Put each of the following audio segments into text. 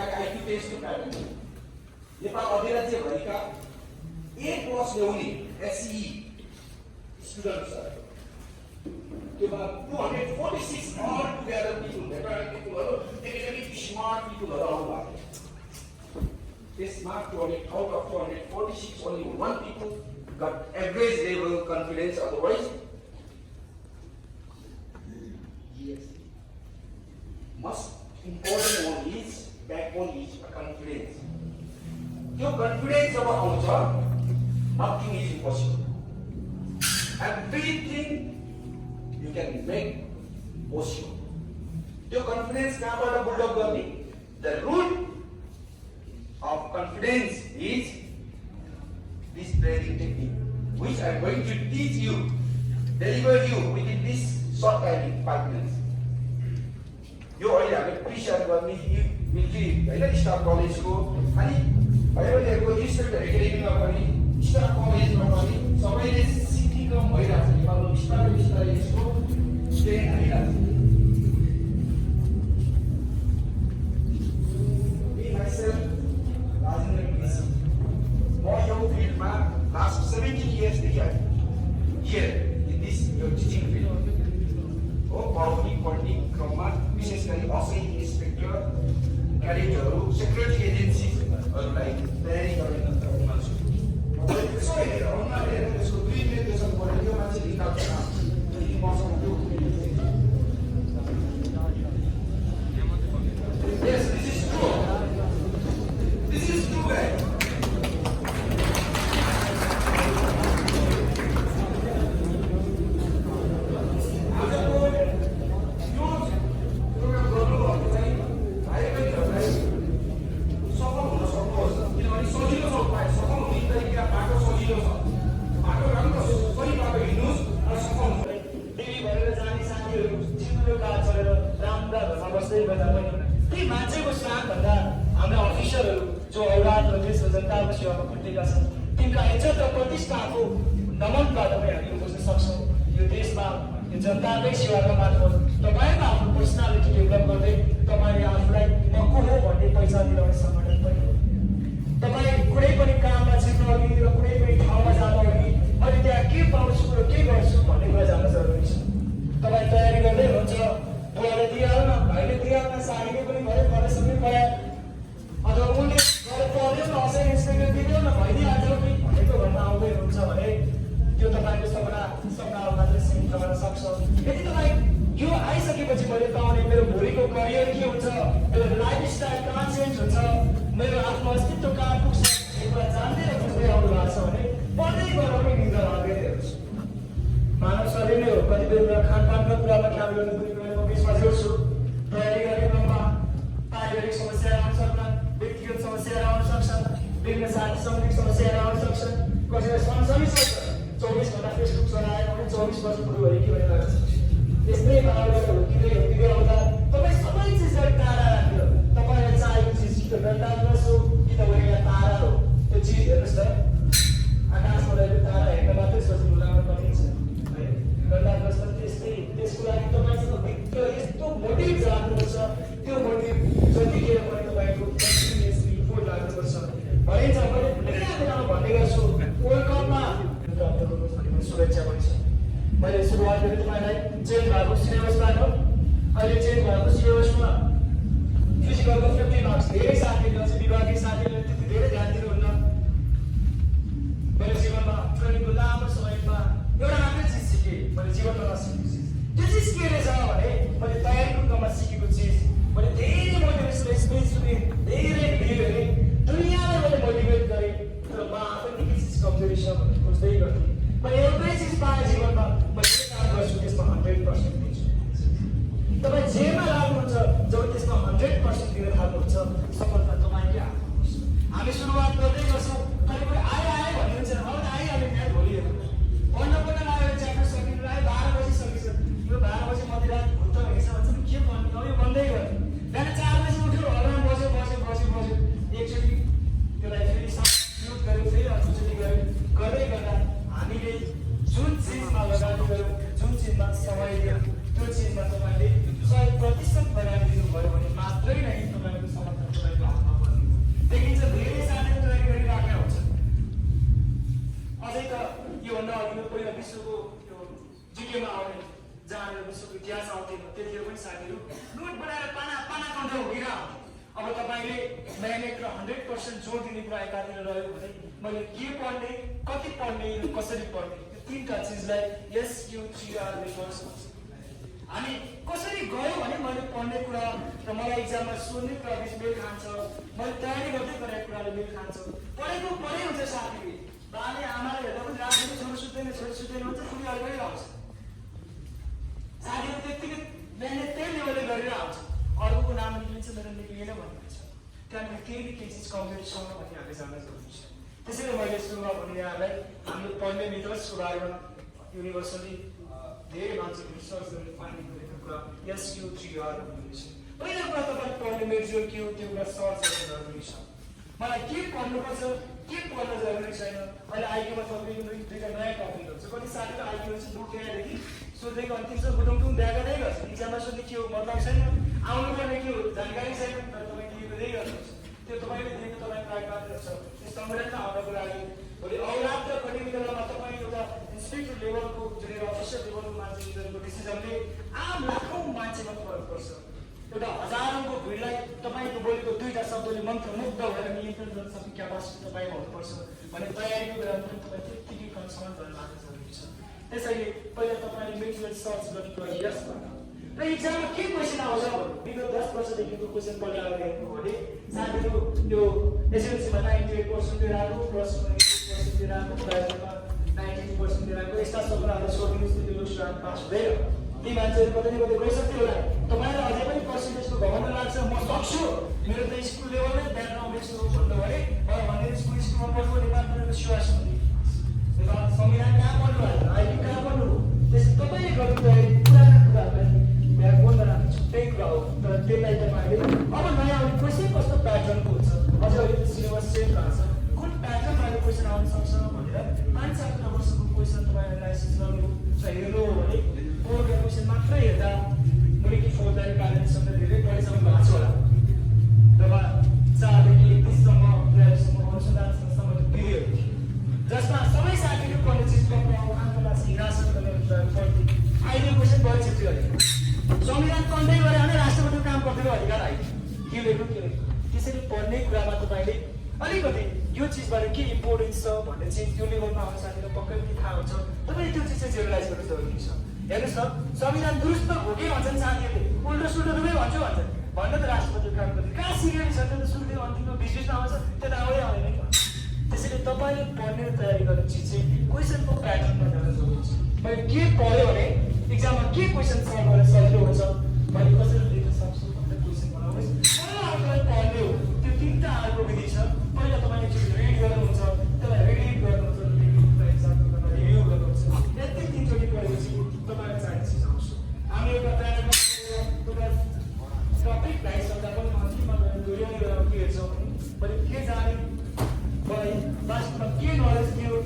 जिल्लाका IQ टेस्टको pattern Nepal अधिराज्यभरिका A+ ल्याउने SCE स्टुडेन्ट्सहरू त्योमा 246 all together people, veteran people, academic smart people around us. This mark 200 out of 246, only one people got average level confidence. Otherwise, yes, most important one is backbone is confidence. Your confidence about our nothing is impossible. Everything you can make possible. Your confidence कहाँबाट build up गर्ने? The root of confidence is this breathing technique, which I am going to teach you, deliver you within this short time, 5 minutes. यो अहिले हामी प्रिसेयर गर्ने military हैन staff कलेजको अनि भइरहेको इन्स्ट्रक्टर एकाडेमीमा पनि स्टाफ कलेजमा पनि सबैले सिक्न भइरहेको छ। नेपालमा बिस्तारै बिस्तारै यसको ट्रेन आइरहेको छ। Me myself, Rajendra Krishna, म यो फिल्डमा लास्ट 17 years देखि here in this your teaching field हो। पढ्ने क्रममा विशेष गरी असै इन्सपेक्टर क्याडेटहरू सेक्युरिटी एजेन्सीहरूलाई तयारी गर्ने मान्छे यसो हेरेर उनीहरूले त्यसको 2 निर्देशन गरेर यो मान्छे निकाल्छ मसँग त्यो Yes, this is true. This is true, guys. मान्छेको साथ भन्दा हाम्रा अफिसरहरू जो औलाद र देश र जनताको सेवामा खटेका छन् तिनका इज्जत र प्रतिष्ठाको नमनबाट पनि हामी बुझ्न सक्छौँ। यो देशमा यो जनताकै सेवाका मार्फत तपाईँको आफ्नो पर्सनालिटी डेभलप गर्दै तपाईँले आफूलाई म को हो भन्ने पहिचान दिलाउने सङ्गठन पनि हो। तपाईँ कुनै पनि काममा छिर्नु अघि र कुनै पनि ठाउँमा जानु अघि अनि त्यहाँ के पाउँछु र के गर्छु भन्ने कुरा जान्न जरुरी छ। तपाईँ तयारी गर्दै हुनुहुन्छ, बुवाले दिइहाल्न, भाइले दिइहाल्न, साथीले पनि भयो, कलेज पनि भयो, अथवा उनले गएर पढ्यो न असै इन्सपेक्टर दियो न भइदिइहाल्छ कि भनेको भन्न आउँदै हुनुहुन्छ भने त्यो तपाईँको सपनामा मात्रै सीमित रहन सक्छ। यदि तपाईँ यो आइसकेपछि मैले पाउने मेरो भोलिको करियर के हुन्छ, मेरो लाइफस्टाइल कहाँ चेन्ज हुन्छ, मेरो आफ्नो अस्तित्व कहाँ पुग्छ यो कुरा जान्दै र बुझ्दै आउनु भएको छ भने पढ्दै गएर पनि निद्रा लाग्दै हेर्छ। मानव शरीर नै हो, कतिपय कुरा खानपानको कुरामा ख्याल गर्नु पर्ने कुरा म बिचमा जोड्छु। तयारी गर्ने क्रममा पारिवारिक समस्याहरू आउन सक्छन्, व्यक्तिगत समस्याहरू आउन सक्छन्, विभिन्न साथी सङ्गीत समस्याहरू आउन सक्छन्, कसैलाई सँगसँगै सक्छ 24 घण्टा फेसबुक चलाएर पनि 24 वर्ष पुग्यो भने के भनेर लाग्छ। यस्तै भावनाहरू हुँदै आउँदा तपाईँ सबै चिजलाई टाढा राखेर तपाईँलाई चाहेको चिज कि त गणतन्त्र हो कि त वहीँलाई तारा हो, त्यो चिज हेर्नुहोस् त आकाशमा रहेको तारा हेर्न मात्रै सजिलो लाग्न सकिन्छ है। गणतन्त्र त्यस्तै, त्यसको लागि तपाईँसँग भित्र यस्तो मोटिभ जाग्नुपर्छ, त्यो मोटिभ जतिखेर पनि तपाईँको कन्टिन्युअसली इफोर्ट लाग्नुपर्छ। भनिन्छ मैले धेरै बेलामा भन्ने गर्छु वर्ल्ड कपमा शुभेच्छा पनि छ। मैले सुरुवात गरेँ तपाईँलाई चेन्ज भएको सिलेबसबाट। अहिले चेन्ज भएको सिलेबसमा फिजिकलको 50 मार्क्स धेरै साथीहरू छ, विभागीय साथीहरूले त्यति धेरै ध्यान दिनुहुन्न। मेरो जीवनमा ट्रेनिङको लामो समयमा एउटा मात्रै चिज सिकेँ, मैले जीवनमा नसिकेको चिज। त्यो चिज के रहेछ भने मैले तयारीको क्रममा सिकेको चिज, मैले धेरै मोटिभेसनल स्पिच सुनेँ, धेरै भिडियो हेरेँ, दुनियाँलाई मैले मोटिभेट गरेँ, तर म आफै के चिज कमजोरी छ भनेर खोज्दै गर्थेँ। मैले एउटै चिज पाएँ जीवनमा, म जे काम गर्छु त्यसमा 100% दिन्छु। तपाईँ जेमा लाग्नुहुन्छ जब त्यसमा 100% दिन थाल्नुहुन्छ सफलता तपाईँकै हातमा हुन्छ। हामी सुरुवात गर्दै गर्छौँ, कहिले कोही आयो भन्नुहुन्छ, अब आइहाल्यो यहाँ भोलि पढ्न आयो, च्याप्टर सकिनु आयो, 12 बजी सकिन्छ, यो 12 बजी मध्यरात भुत्त हेर्छ भन्छ नि के भन्ने हो, यो बन्दै गर्यो। बिहान 4 बजी उठ्यो, अलार्म बज्यो, एकचोटि त्यसलाई फेरि म्युट गऱ्यो, फेरि अर्कोचोटि गऱ्यो, गर्दै गर्दा हामीले जुन चिजमा लगानी गऱ्यौँ, जुन चिजमा समय दियो, त्यो चिजमा तपाईँले 100% लगानी दिनुभयो भने मात्रै नै तपाईँको सफलता तपाईँको हातमा केमा आउने जहाँनिर विश्वको इतिहास आउँथेन त्यतिखेर पनि साथीहरू नोट बनाएर पाना पाना काउन्टर हुँदैन। अब तपाईँले मेहनत र 100% जोड दिने कुरा एकातिर रह्यो भने मैले के पढ्ने कति पढ्ने कसरी पढ्ने यो तीनटा चिजलाई SQ3Rले गर्छ। हामी कसरी गयो भने मैले पढ्ने कुरा र मलाई इक्जाममा सोध्ने कुरा बिच मेल खान्छ, मैले तयारी गर्दै गरेको कुराले मेल खान्छ। पढेको पढै हुन्छ साथीले बाले आमाले हेर्दा पनि रात पनि छोरी सुत्दैन हुन्छ कुनै अर्कै आउँछ साथीहरू त्यतिकै मेहनत त्यही लेभलले गरेर आउँछ। अर्कोको नाम निक्लिन्छ मेरो निक्लिएन भन्नुहुन्छ त्यहाँनिर केही केही चिज कम्पिटिसन भन्ने हामीले जान्न जरुरी छ। त्यसैले मैले सुरुमा भने यहाँलाई हामीले पढ्ने मेथड्सको बारेमा युनिभर्सली धेरै मान्छेले रिसर्च गरेर फाइन्ड गरेको कुरा SQ3R भन्नुहुन्छ। पहिलो कुरा तपाईँ पढ्ने मेटेरियल के हो त्यो कुरा सर्च गर्न जरुरी छ। मलाई के पढ्नुपर्छ के पढ्न जरुरी छैन। अहिले आइक्यूमा तपाईँको दुईटा नयाँ टपिकहरू छ। कति साथीहरू आइक्यू चाहिँ दुःखदेखि सोधेको अन्तिमसम्म गुटुङटुङ ब्यागा नै गर्छ। इक्जाममा सोध्ने के हो मतलब छैन, आउनुपर्ने के हो जानकारी छैन, तर तपाईँ के गर्दै गर्नुहुन्छ त्यो तपाईँले दिएको तपाईँ प्राइड छ। त्यो संगठनमा आउनको लागि भोलि औलाद र कटिङ बेलामा तपाईँ एउटा इन्स्पेक्टर लेभलको जुन अफिसर लेभलको मान्छेको डिसिजनले आम लाखौँ मान्छेमा फरक पर्छ। एउटा हजारौँको भिडलाई तपाईँको बोलेको दुईटा शब्दले मन्त्रमुग्ध भएर नियन्त्रण गर्न सक्ने क्यापासिटी तपाईँमा हुनुपर्छ भने तयारीको बेलामा पनि तपाईँ त्यत्तिकै कन्सर्न गरेर लाग्न जरुरी छ। त्यसैले पहिला तपाईँले मेटेरियल सर्च गर्नु यसबाट र इक्जाममा के क्वेसन आउँछ विगत 10 वर्षदेखिको क्वेसन पढेर हेर्नु भने साथीहरू त्यो एसएलसीमा 98% लिएर आएको, प्लस 98% लिएर आएको, ग्रेजुएटमा 92% लिएर आएको यस्ता सपनाहरू सोधिदिनुहोस् त्यो लोकसभा पास हुँदैन। ती मान्छेहरू कतै न कतै गइसक्यो होला। तपाईँलाई अझै पनि पर्सेन्टेजको घमण्ड लाग्छ म सक्छु मेरो त स्कुल लेभलमै ब्याकग्राउन्ड यस्तो हो भन्नु भने भनेर स्कुलमा पढ्नु नेपालको सुवास हुने नेपाल संविधान कहाँ पढ्नु होला आइक्यू कहाँ पढ्नु हो त्यसै तपाईँले गर्नु तयारी पुराना कुराहरूलाई ब्याकग्राउन्ड राख्नु छुट्टै कुरा हो। तर त्यसलाई तपाईँले अब नयाँ आउने क्वेसन कस्तो प्याटर्नको हुन्छ अझै अहिले सिलेबस चेन्ज भएको छ कुन प्याटर्नमा अहिले क्वेसन आउन सक्छ भनेर 5-7 वर्षको क्वेसन तपाईँ एनालाइसिस गर्नु छ हेर्नु हो भने बोर्डको क्वेसन मात्रै हेर्दा मुनिकी फौजदारी कानुनसँग धेरै पढिसक्नु भएको छ होला। र 4 देखि 30 सम्म अनुसन्धान संस्थामा पिरियड जसमा सबै साथीहरू पढ्ने चिज अन्तर्राष्ट्रिय हिरासत गर्ने कुराहरू पढ्थे। अहिले क्वेसन बढी छिप्टी गरेको संविधान कन्दै गरे भने राष्ट्रपतिको काम गर्दैको अधिकार आयो के लेख्नु के लेख्नु। त्यसरी पढ्ने कुरामा तपाईँले अलिकति यो चिजबाट के इम्पोर्टेन्स छ भन्ने चिज त्यो लेभलमा आउने साथीलाई पक्कै पनि थाहा हुन्छ। तपाईँले त्यो चिज चाहिँ जेनरलाइज गर्नु जरुरी छ। हेर्नुहोस् न संविधान दुरुस्त हो के भन्छन् साथीहरूले उल्टो सुल्टो दुवै भन्छु भन्छन् भन्न त राष्ट्रपतिको काम गर्दै कहाँ सिक्रेट छ त्यो त सुरुदेखि अन्तिममा बिचमा आउँछ त्यो त आउँदै आउँदैन नि। त्यसैले तपाईँले पढ्ने तयारी गर्ने चिज चाहिँ क्वेसनको प्याटर्नमा जान जरुरी छ। मैले के पढ्यो भने इक्जाममा के क्वेसन सल्भ गर्न सजिलो हुन्छ मैले कसरी लेख्न सक्छु भनेर क्वेसन बनाउनुहोस्। पहिला आफूलाई पढ्ने हो त्यो 3टा आर्को विधि छ। पहिला तपाईँले एकचोटि रिड गर्नुहुन्छ त्यसलाई रिडिङ गर्नुहुन्छ रिभ्यू गर्नुहुन्छ यति 3चोटि पढेपछि तपाईँलाई चाहिने चिज आउँछ। हामी एउटा प्याराग्राफ टपिक भइसक्दा पनि अन्तिममा गएर दोहोऱ्याउने बेलामा के हेर्छौँ भने मैले के जाने मलाई वास्तवमा के नलेज थियो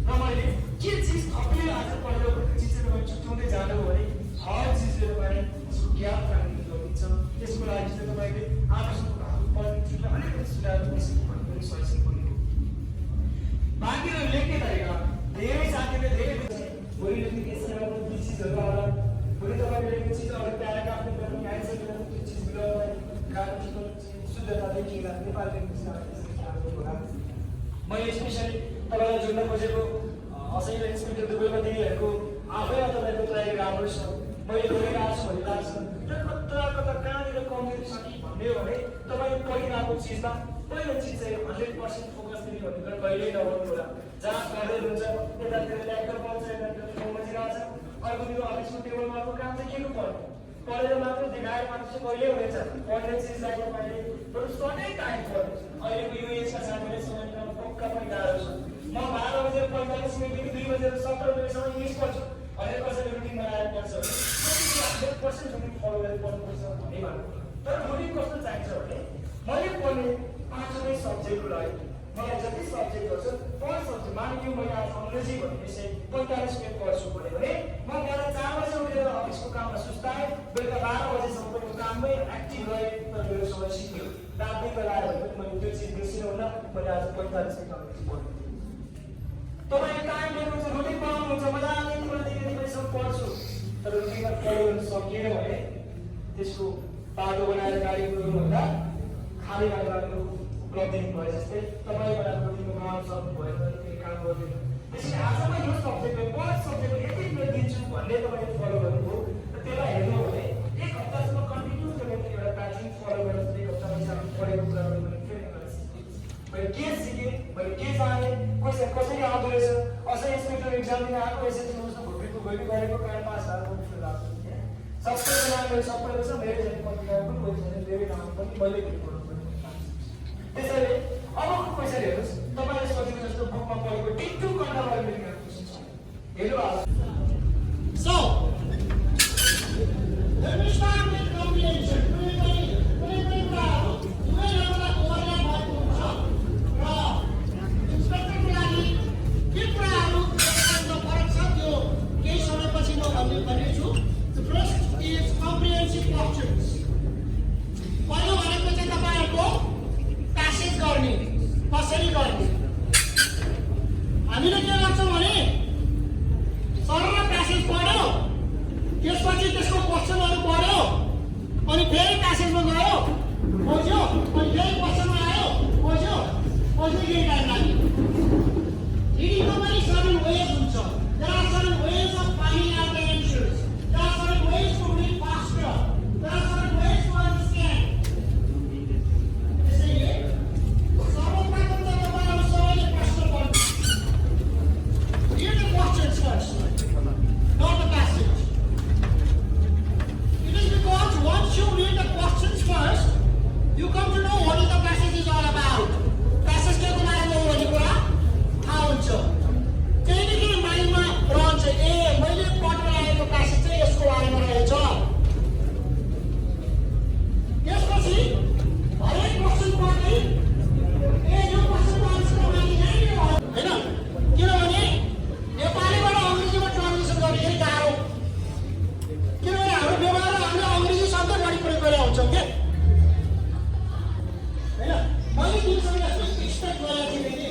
र मैले के चिज थपेर आज पढेर चिजहरू मैले छुट्याउँदै जानु हो भने हर चिजले तपाईँलाई उसको ज्ञान प्राप्ति गरिदिन्छ। त्यसको लागि चाहिँ तपाईँले आफूसँग पढ्ने चिजलाई अलिकति सुधार गर्न भन्ने सजेसन पनि हो। बाँकी र लेख्ने तरिका धेरै साथीले धेरै भोलि लेख्ने केसमा ती चिजहरू आउला भोलि तपाईँले लेख्ने चिज अरू प्याराग्राफले गर्नु आइसकेर त्यो चिजबाट गाडीको शुद्धता देखिँदा नेपाल लेख्ने मैले स्पेसली तपाईँलाई जोड्न खोजेको असैल इन्सपेक्टर दुबईमा दिदीहरूको आफैमा तपाईँको तयारी राम्रो छ मैले गरिरहेको छु भन्ने लाग्छ र कता कता कहाँनिर कमजोरी छ कि भन्ने हो भने तपाईँले पढिरहेको चिजमा पहिलो चिज चाहिँ 100% फोकस दिने भन्ने कुरा कहिल्यै नगर्नु होला। जहाँ गर्दै हुन्छ यतातिर ल्यापटप पाउँछ यतातिर फोन बजिरहेको छ अर्कोतिर अफिसको टेबलमा अर्को काम चाहिँ के पढ्नु पढेर मात्र देखाएर मात्र चाहिँ कहिल्यै हुनेछ। पढ्ने चिजलाई तपाईँले बरु सधैँ टाइम पढ्नु अहिलेको यो एजका साथीहरूले समयमा पक्का पनि गाह्रो छ। म 12:45 मिनटदेखि 2:17 मिनटसम्म इङ्ग्लिस पढ्छु 100% रुटिन बनाएर पढ्छ 100% रुटिन फलो गरेर पढ्नुपर्छ भन्ने मान्नु। तर रुटिन कस्तो चाहिन्छ भने मैले पढ्ने 5वटै सब्जेक्टको लागि मलाई जति सब्जेक्टहरू छ पर सब्जेक्ट मानिलिउँ मैले आज अङ्ग्रेजी भन्ने विषय 45 मिनट पढ्छु भने म बिहान 4 बजे उठेर अफिसको काममा सुस्ताएँ बेलुका 12 बजेसम्मको काममै एक्टिभ रहेँ तर मेरो समय सिक्यो। रात 2 बेला आयो भने मैले त्यो चिज बिर्सिनुहुन्न मैले आज 45 मिनट अङ्ग्रेजी पढ्नु। तपाईँ टाइम लिनुहुन्छ रुटिन बनाउनुहुन्छ मजाले कम्प्लेन्सहरू पढ्छु तर रुटिनमा फलो गर्न सकिएन भने त्यसको बाटो बनाएर गाडी कुदाउनुभन्दा खाली बाटो उपलब्धि भए जस्तै तपाईँ बनाएको रुटिनको काम सक्नु भएन भने केही काम गर्दैन। त्यसैले आजमा यो सब्जेक्टमा 5 सब्जेक्टमा यति मिनट दिन्छु भन्ने तपाईँले फलो गर्नुभयो र त्यसलाई हेर्नु हो भने 1 हप्तासम्म कन्टिन्यू तपाईँले एउटा प्याटर्न फलो गरेर 1 हप्ता पछि हामी पढेको कुराहरू मैले फेरि मैले के सिकेँ, मैले के जानेँ, कसरी आउँदो रहेछ, असै इन्सपेक्टर एक्जाम दिन आएको एसएससी उसको भुटीको भुटी गरेको कारण पास भएको फिल लाग्छ। सबैको नाम मैले सबैको छ, मेरो चाहिँ पत्रिकामा पनि कोही छैन, धेरै नाम पनि मैले लेख्नु पर्ने। त्यसैले अबको क्वेसन हेर्नुहोस्, तपाईँले सोचेको जस्तो बुकमा पढेको टिकटु कन्डा लेखेको क्वेसन छ। हेर्नु होला। So, let me start with comprehension. The first is comprehensive questions. पहिलो भनेको चाहिँ तपाईहरुको प्यासेज गर्ने, कसरी गर्ने। हामीले के गर्छौं भने सरल प्यासेज पढ्यो, त्यसपछि त्यसको क्वेशनहरु पढ्यो, अनि फेरि प्यासेजमा गयो, बुझ्यो, अनि फेरि क्वेशनमा आयो, बुझ्यो, पछि के टाइम लाग्यो। रिडिङको पनि 7 वेज हुन्छ। There are 7 ways of finding out the answers. There are 7 ways to read faster. There are 7 ways to understand. त्यसैले सर्वप्रथम त तपाईहरु सबैले प्रश्न पढ्नु। Read the questions first, not the passage. It is because once you read the questions first, you come to know what is the passage is all about. Passage के बारेमा हो भन्ने कुरा थाहा हुन्छ। त्यहीदेखि माइन्डमा रहन्छ, ए मैले पढेर आएको प्यासेज चाहिँ यसको बारेमा रहेछ। त्यसपछि हरेक क्वेसन पढ्दै ए यो क्वेसनको आन्सर मैले जाने हो हैन। किनभने नेपालीबाट अङ्ग्रेजीमा ट्रान्सलेसन गर्दाखेरि गाह्रो, किनभने हाम्रो व्यवहारमा हामीले अङ्ग्रेजी शब्द बढी प्रयोग गरेर हुन्छौँ के हैन। मैले तिमीसँग यस्तो एक्सपेक्ट गरेको थिएँ कि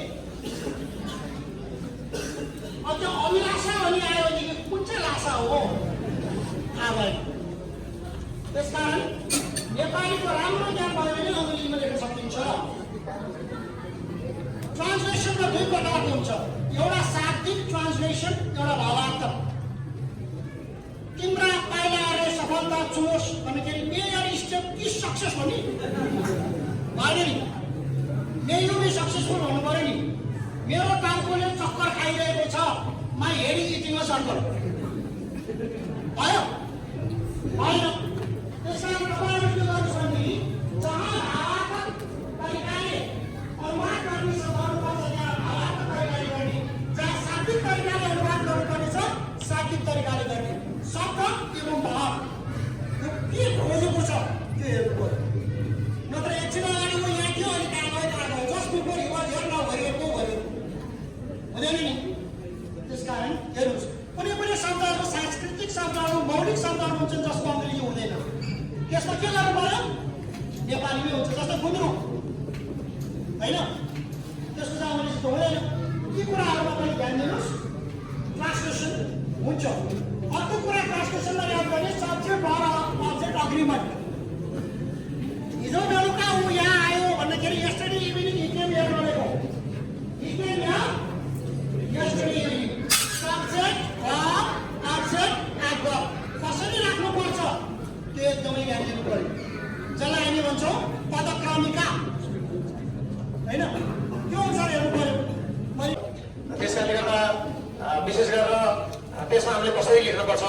अब त्यो अभिलाषा भनी आयो भने कुन चाहिँ लाषा हो थाहा भएन। त्यसकारण नेपालीको राम्रो ज्ञान भयो भने अङ्ग्रेजीमा लेख्न सकिन्छ। ट्रान्सलेसनमा 2 प्रकारको हुन्छ, एउटा शाब्दिक ट्रान्सलेसन, एउटा भावार्थक। तिम्रा पाइलाहरूले सफलता चुनोस् भन्दाखेरि मे योर स्टेप इज सक्सेस भन्ने भएन नि, मे यु बी सक्सेसफुल हुनु पर्यो नि। मेरो टाउकोले चक्कर खाइरहेको छ, my head is eating a circle भयो भएन। त्यसकारण तपाईँहरू के गर्नुहोस् भने जहाँ भावात्मक तरिकाले अनुवाद गर्ने गर्नुपर्छ त्यहाँ भावात्मक तरिकाले गर्ने, जहाँ शाब्दिक तरिकाले अनुवाद गर्नुपर्ने छ शाब्दिक तरिकाले गर्ने। शब्द एवं भाव यो के खोजेको छ त्यो हेर्नु पर्यो। नत्र एकछिन अगाडि म यहाँ थियो अनि कहाँ गयो just before he was here now भइरहेको भयो हुँदैन नि। त्यसकारण हेर्नुहोस्, कुनै पनि शब्दहरू सांस्कृतिक शब्दहरू मौलिक शब्दहरू हुन्छन् जसको अङ्ग्रेजी हुँदैन, त्यसमा के गर्नु पर्यो नेपालीमै हुन्छ। जस्तै गुन्द्रुक होइन, त्यसको चाहिँ अङ्ग्रेजी त हुँदैन। यी कुराहरूमा पनि ध्यान दिनुहोस्, ट्रान्सलेसन हुन्छ। अर्को कुरा ट्रान्सलेसनमा याद गर्ने सब्जेक्ट भएर अब्जेक्ट अग्रिमेन्ट। हिजो बेलुका ऊ यहाँ आयो भन्दाखेरि yesterday evening he came here भनेको he came here yesterday evening. Subject, verb, object, adverb. कसरी राख्नुपर्छ त्यो एकदमै ध्यान दिनु पर्यो। जसलाई हामी भन्छौँ पदक्रमिका होइन, त्यो अनुसार हेर्नु पर्यो। त्यसकारणले गर्दा विशेष गरेर त्यसमा हामीले कसरी लेख्नुपर्छ,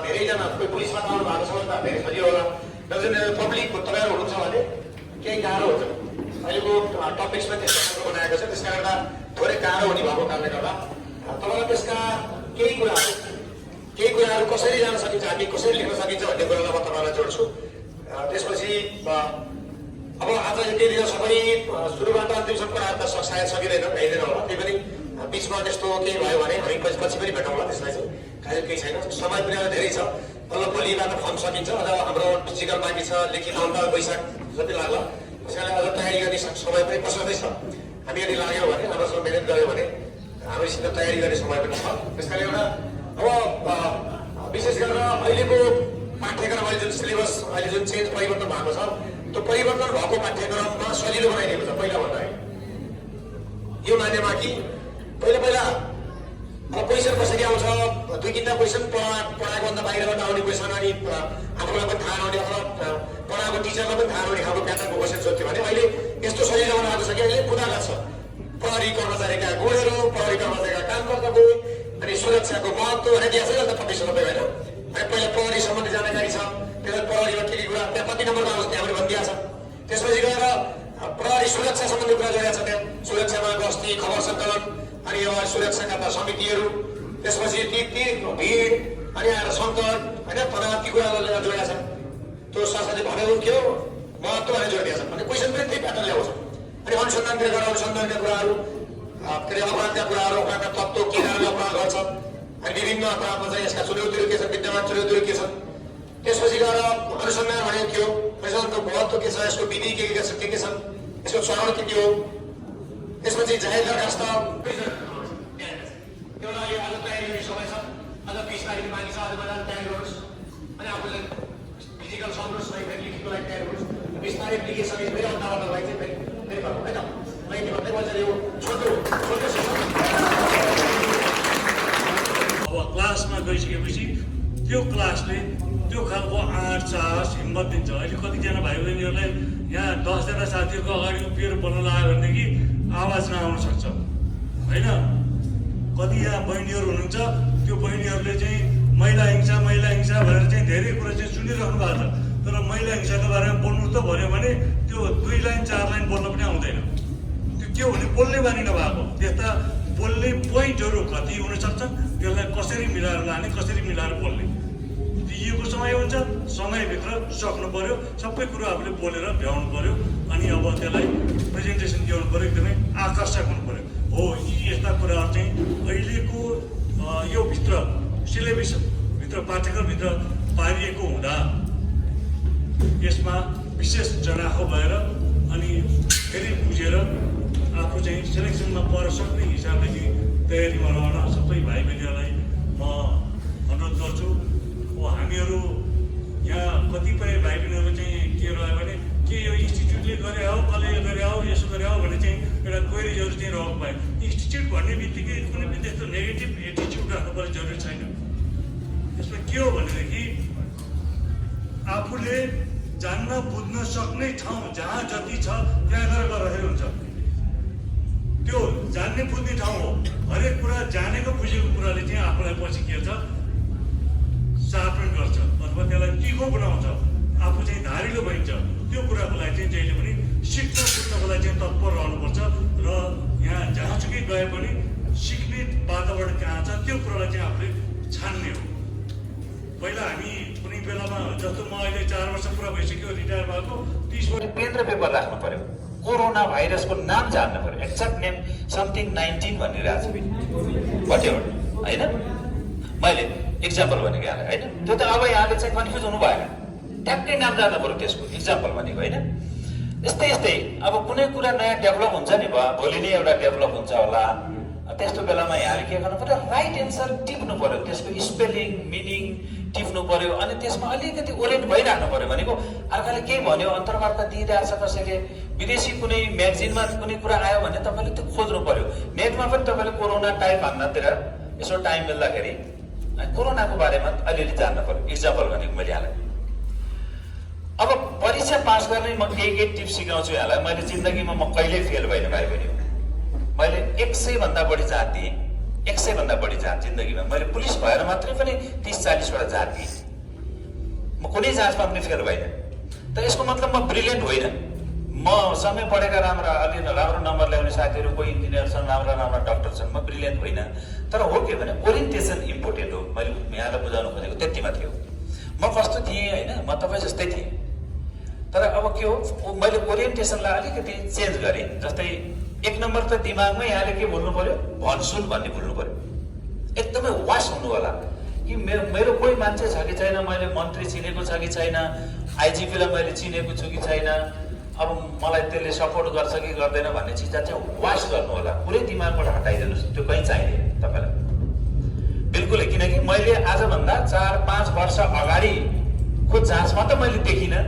धेरैजना कोही पुलिसमा आउनु भएको छ भने धेरै सजिलो होला। जुन पब्लिक तपाईँहरू हुनुहुन्छ भने केही गाह्रो हुन्छ। अहिलेको टपिक्समा त्यस्तो बनाएको छ, त्यसले गर्दा थोरै गाह्रो हुने भएको कारणले गर्दा तपाईँलाई त्यसका केही कुराहरू कसरी जान सकिन्छ, हामी कसरी लेख्न सकिन्छ भन्ने कुरालाई म तपाईँलाई जोड्छु। त्यसपछि अब आज यति दिन सबै सुरुबाट अन्तिमसम्म कुराहरू त सायद सकिँदैन, भ्याइँदैन होला। त्यही पनि बिचमा त्यस्तो केही भयो भने हामी पछि पनि भेटौँला। त्यसलाई चाहिँ खालि केही छैन, समय पनि अब धेरै छ। बल्ल भोलिबाट फर्म सकिन्छ, अझ हाम्रो फिजिकल बाँकी छ, लेखित अन्त वैशाख जति लाग्ला। त्यसैले अझ तयारी गर्ने समय पनि पछाउँदै छ। हामी यदि लाग्यो भने राम्रोसँग मिहिनेत गऱ्यो भने हामीसित तयारी गर्ने समय पनि छ। त्यसकारण एउटा अब विशेष गरेर अहिलेको पाठ्यक्रम अहिले जुन सिलेबस अहिले जुन चेन्ज परिवर्तन भएको छ त्यो परिवर्तन भएको पाठ्यक्रममा सजिलो बनाइदिएको छ पहिला भन्दा यो मान्यमा कि पहिला अब क्वेसन कसरी आउँछ 2-3 क्वेसन पढाएको भन्दा बाहिरबाट आउने क्वेसन अनि आफूलाई पनि थाहा नहुने अथवा पढाएको टिचरलाई पनि थाहा नहुने खालको प्याटर्नको क्वेसन सोध्थ्यो भने अहिले यस्तो सजिलो बनाएको छ कि अहिले खुदागत छ प्रहरी कर्मचारीका गुणहरू प्रहरी कर्मचारीका कामकर्ताको अनि सुरक्षाको महत्त्व भनेर दिएको छ नि त 25 रुपियाँ होइन अनि पहिला प्रहरी सम्बन्धी जानकारी छ त्यसलाई प्रहरीमा के कुरा त्यहाँ कति नम्बरमा आउँछ त्यहाँ पनि भनिदिएको छ त्यसपछि गएर प्रहरी सुरक्षा सम्बन्धी कुरा जोडिएको छ त्यहाँ सुरक्षामा गस्ती खबर सङ्कलन अनि यो सुरक्षाका समितिहरू त्यसपछि ती भिड अनि आएर सङ्कट होइन तनाव ती कुराहरू जोडिएको छ त्यो साथसाथै भनेको के हो महत्त्व भनेर जोडिएको छ अनि क्वेसन पनि त्यही प्याटर्न ल्याउँछ अनि अनुसन्धानतिर गएर अनुसन्धानका कुराहरू के अरे अपराधका कुराहरू अपराधका तत्त्व के कारणले अपराध गर्छ अनि विभिन्न अपराधमा चाहिँ यसका चुनौतीहरू के छन् विद्यमान चुनौतीहरू के छन् त्यसपछि गएर अनुसन्धान भनेको के हो अनुसन्धानको महत्त्व के छ यसको विधि के छन् यसको चरण के हो त्यसपछि जाहेर दरखास्त एउटा यो आज तयारी गर्ने समय छ अझ 20 तारिक बाँकी छ आज बजार तयारी गर्नुहोस् अनि आफूलाई फिजिकल सक्नुहोस् है फेरि लेखेको लागि तयारी गर्नुहोस् 20 तारिक लेखिसके फेरि अन्त लागि चाहिँ फेरि गर्नु होइन मैले भन्दै बजार यो छोटो अब क्लासमा गइसकेपछि त्यो क्लासले त्यो खालको आँट साहस हिम्मत दिन्छ अहिले कतिजना भाइ बहिनीहरूलाई यहाँ 10जना साथीहरूको अगाडि उभिएर बोल्न लाग्यो भनेदेखि आवाज नआउन सक्छ होइन कति यहाँ बहिनीहरू हुनुहुन्छ त्यो बहिनीहरूले चाहिँ महिला हिंसा भनेर चाहिँ धेरै कुरा चाहिँ सुनिरहनु भएको छ तर महिला हिंसाको बारेमा बोल्नु त भन्यो भने त्यो 2 लाइन 4 लाइन बोल्न पनि आउँदैन त्यो के हो भने बोल्ने बानी नभएको त्यस्ता बोल्ने पोइन्टहरू कति हुन सक्छन् त्यसलाई कसरी मिलाएर लाने कसरी मिलाएर बोल्ने दिइएको समय हुन्छ समयभित्र सक्नु पर्यो सबै कुरो आफूले बोलेर भ्याउनु पर्यो अनि अब त्यसलाई प्रेजेन्टेसन दिनु पर्यो एकदमै आकर्षक हुनु पर्यो हो यी यस्ता कुराहरू चाहिँ अहिलेको यो भित्र सिलेबसभित्र पाठ्यक्रमभित्र पारिएको हुँदा यसमा विशेष जनाखो भएर अनि फेरि बुझेर आफू चाहिँ सेलेक्सनमा पर सक्ने हिसाबले चाहिँ तयारीमा रहन सबै भाइ बहिनीहरूलाई म अनुरोध गर्छु हामीहरू यहाँ कतिपय भाइ बहिनीहरू चाहिँ के रह्यो भने के यो इन्स्टिच्युटले गरे हो कसले गरे हो यसो गरे हो भने चाहिँ एउटा क्वेरिजहरू चाहिँ रहेको पायो इन्स्टिच्युट भन्ने बित्तिकै कुनै पनि त्यस्तो नेगेटिभ एटिच्युड राख्नुपर्ने जरुरी छैन यसमा के हो भनेदेखि आफूले जान्न बुझ्न सक्ने ठाउँ जहाँ जति छ त्यहाँ गएर गरेर हुन्छ त्यो जान्ने बुझ्ने ठाउँ हो हरेक कुरा जानेको बुझेको कुराले चाहिँ आफूलाई पछि के छ शार्पन गर्छ अथवा त्यसलाई तिखो बनाउँछ आफू चाहिँ धारिलो भइन्छ त्यो कुराको लागि चाहिँ जहिले पनि सिक्न बुझ्नको लागि चाहिँ तत्पर रहनुपर्छ र यहाँ जहाँसुकै गए पनि सिक्ने वातावरण कहाँ छ त्यो कुरालाई चाहिँ आफूले छान्ने हो पहिला हामी कुनै बेलामा जस्तो म अहिले 4 वर्ष पुरा भइसक्यो रिटायर भएको 30 वर्ष पेन र पेपर राख्नु पर्यो कोरोना भाइरसको नाम जान्नु पर्यो एक्ज्याक्ट नेम समथिङ 19 भनिरहेको छ भट्यो होइन मैले इक्जाम्पल भनेको यहाँलाई होइन त्यो त अब यहाँले चाहिँ कन्फ्युज हुनु भएन ट्याक्कै नाम जान्नु पर्यो त्यसको इक्जाम्पल भनेको होइन यस्तै अब कुनै कुरा नयाँ डेभलप हुन्छ नि भयो भोलि नै एउटा डेभलप हुन्छ होला त्यस्तो बेलामा यहाँले के गर्नु पर्यो राइट एन्सर टिप्नु पर्यो त्यसको स्पेलिङ मिनिङ टिप्नु पर्यो अनि त्यसमा अलिकति ओरिएन्ट भइराख्नु पर्यो भनेको अर्काले केही भन्यो अन्तर्वार्ता दिइरहेछ कसैले विदेशी कुनै म्यागजिनमा कुनै कुरा आयो भने तपाईँले त्यो खोज्नु पर्यो नेटमा पनि तपाईँले कोरोना टाइप हान्नतिर यसो टाइम मिल्दाखेरि कोरोनाको बारेमा अलिअलि जान्न पर्यो इक्जाम्पल भनेको मैले यहाँलाई अब परीक्षा पास गर्ने म केही टिप्स सिकाउँछु यहाँलाई मैले जिन्दगीमा म कहिल्यै फेल भएन भाइ बहिनी मैले 100 भन्दा बढी जात दिएँ 100 भन्दा बढी जात जिन्दगीमा मैले पुलिस भएर मात्रै पनि 30-40 वटा जात दिएँ म कुनै जाँचमा पनि फेल भएन त यसको मतलब म ब्रिलियन्ट होइन म समय पढेका अलि राम्रो नम्बर ल्याउने साथीहरू कोही इन्जिनियर छन् राम्रा डक्टर छन् म ब्रिलियन्ट होइन तर हो के भने ओरिएन्टेसन इम्पोर्टेन्ट हो मैले यहाँलाई बुझाउनु खोजेको त्यति मात्रै हो म कस्तो थिएँ होइन म तपाईँ जस्तै थिएँ तर अब के हो मैले ओरिएन्टेसनलाई अलिकति चेन्ज गरेँ जस्तै 1 नम्बर त दिमागमै यहाँले के भुल्नु पर्यो भनसुन भन्ने भुल्नु पर्यो एकदमै वास हुनु होला कि मेरो कोही मान्छे छ कि छैन मैले मन्त्री चिनेको छ कि छैन आइजिपीलाई मैले चिनेको छु कि छैन अब मलाई त्यसले सपोर्ट गर्छ कि गर्दैन भन्ने चिज चाहिँ वास गर्नु होला पुरै दिमागबाट हटाइदिनुहोस् त्यो कहीँ चाहिँदैन तपाईँलाई बिल्कुलै, किनकि मैले आजभन्दा 4-5 वर्ष अगाडिको जाँचमा त मैले देखिनँ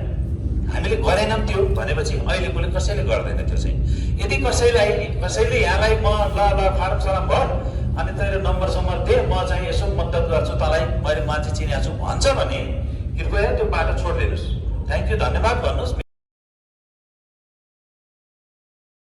हामीले गरेनौँ त्यो भनेपछि अहिलेकोले कसैले गर्दैन त्यो चाहिँ। यदि कसैले यहाँलाई म ल फारम सारम भर अनि तेरो नम्बर सम्बर दे, म चाहिँ यसो मद्दत गर्छु तँलाई, मैले मान्छे चिनेको छु भन्छ भने कृपया त्यो बाटो छोडिदिनुहोस्। थ्याङ्क यू, धन्यवाद भन्नुहोस्।